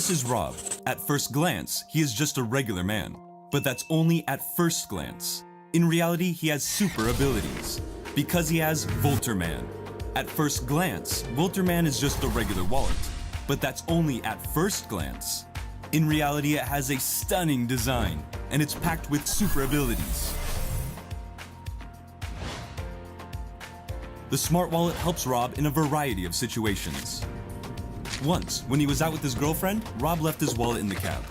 This is Rob. At first glance, he is just a regular man. But that's only at first glance. In reality, he has super abilities. Because he has Volterman. At first glance, Volterman is just a regular wallet. But that's only at first glance. In reality, it has a stunning design, and it's packed with super abilities. The smart wallet helps Rob in a variety of situations. Once, when he was out with his girlfriend, Rob left his wallet in the cab.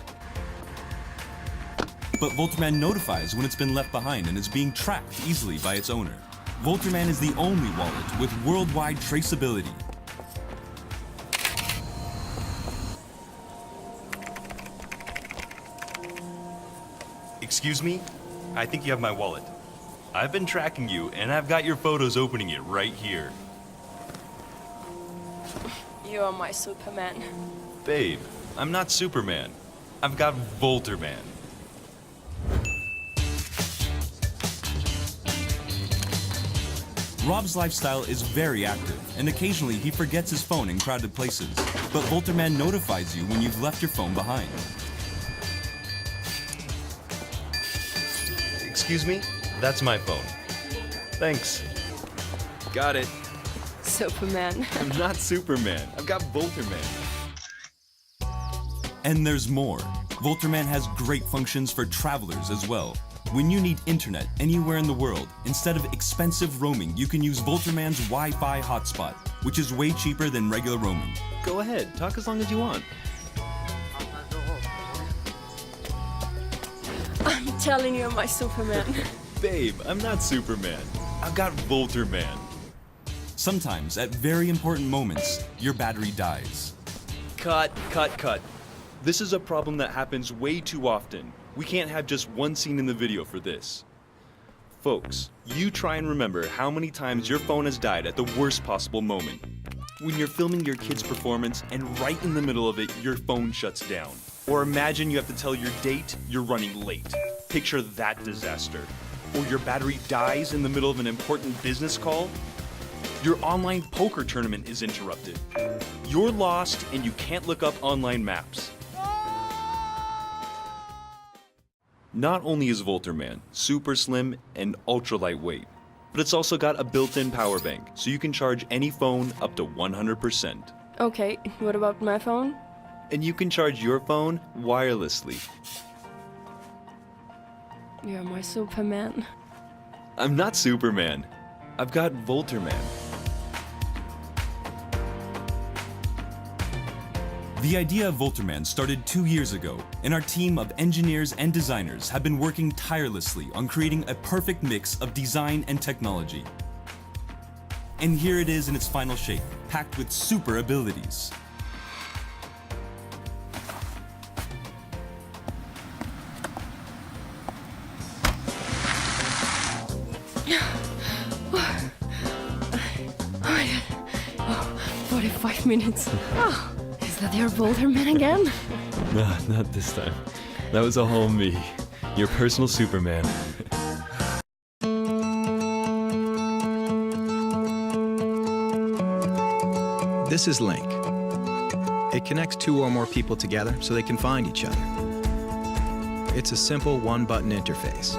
But Volterman notifies when it's been left behind and is being tracked easily by its owner. Volterman is the only wallet with worldwide traceability. Excuse me? I think you have my wallet. I've been tracking you, and I've got your photos opening it right here. You are my Superman. Babe, I'm not Superman. I've got Volterman. Rob's lifestyle is very active, and occasionally he forgets his phone in crowded places. But Volterman notifies you when you've left your phone behind. Excuse me? That's my phone. Thanks. Got it. Superman. I'm not Superman. I've got Volterman. And there's more. Volterman has great functions for travelers as well. When you need internet anywhere in the world, instead of expensive roaming, you can use Volterman's Wi-Fi hotspot, which is way cheaper than regular roaming. Go ahead, talk as long as you want. I'm telling you, my Superman. Babe, I'm not Superman. I've got Volterman. Sometimes, at very important moments, your battery dies. Cut. This is a problem that happens way too often. We can't have just one scene in the video for this. Folks, you try and remember how many times your phone has died at the worst possible moment. When you're filming your kid's performance and right in the middle of it, your phone shuts down. Or imagine you have to tell your date you're running late. Picture that disaster. Or your battery dies in the middle of an important business call. Your online poker tournament is interrupted. You're lost and you can't look up online maps. Not only is Volterman super slim and ultra lightweight, but it's also got a built-in power bank, so you can charge any phone up to 100%. Okay, what about my phone? And you can charge your phone wirelessly. You're my Superman. I'm not Superman. I've got Volterman. The idea of Volterman started 2 years ago, and our team of engineers and designers have been working tirelessly on creating a perfect mix of design and technology. And here it is in its final shape, packed with super abilities. Oh, 45 minutes. Oh, is that your Volterman again? Nah, not this time. That was all me. Your personal Superman. This is Link. It connects two or more people together so they can find each other. It's a simple one-button interface.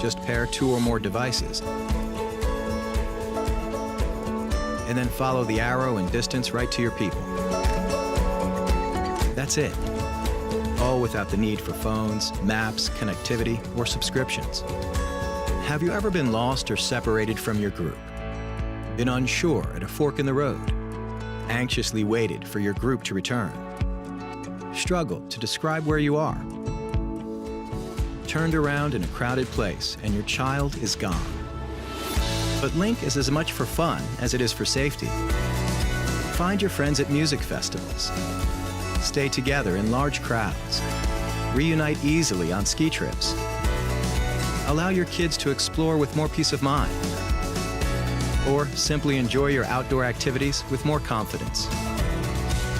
Just pair two or more devices, and then follow the arrow and distance right to your people. That's it. All without the need for phones, maps, connectivity, or subscriptions. Have you ever been lost or separated from your group? Been unsure at a fork in the road? Anxiously waited for your group to return? Struggled to describe where you are? Turned around in a crowded place and your child is gone. But Link is as much for fun as it is for safety. Find your friends at music festivals. Stay together in large crowds. Reunite easily on ski trips. Allow your kids to explore with more peace of mind. Or simply enjoy your outdoor activities with more confidence.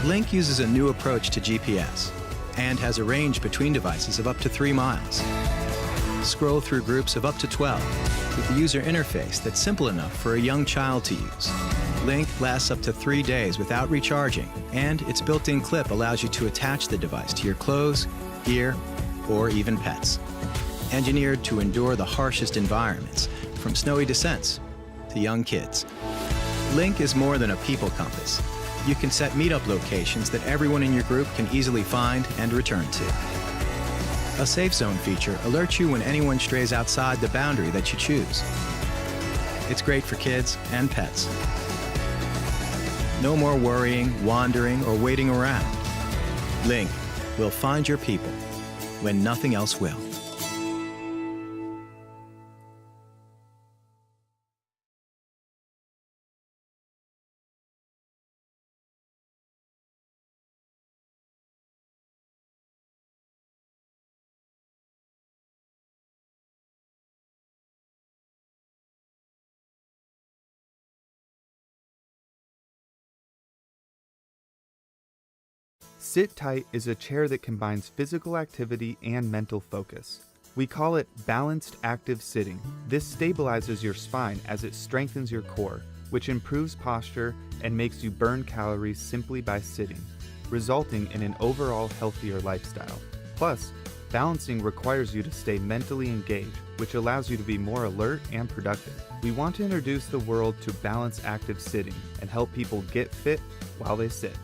Link uses a new approach to GPS and has a range between devices of up to 3 miles. Scroll through groups of up to 12 with a user interface that's simple enough for a young child to use. Link lasts up to 3 days without recharging, and its built-in clip allows you to attach the device to your clothes, gear, or even pets. Engineered to endure the harshest environments, from snowy descents to young kids. Link is more than a people compass. You can set meetup locations that everyone in your group can easily find and return to. A safe zone feature alerts you when anyone strays outside the boundary that you choose. It's great for kids and pets. No more worrying, wandering, or waiting around. Link will find your people when nothing else will. Sit Tight is a chair that combines physical activity and mental focus. We call it balanced active sitting. This stabilizes your spine as it strengthens your core, which improves posture and makes you burn calories simply by sitting, resulting in an overall healthier lifestyle. Plus, balancing requires you to stay mentally engaged, which allows you to be more alert and productive. We want to introduce the world to balanced active sitting and help people get fit while they sit.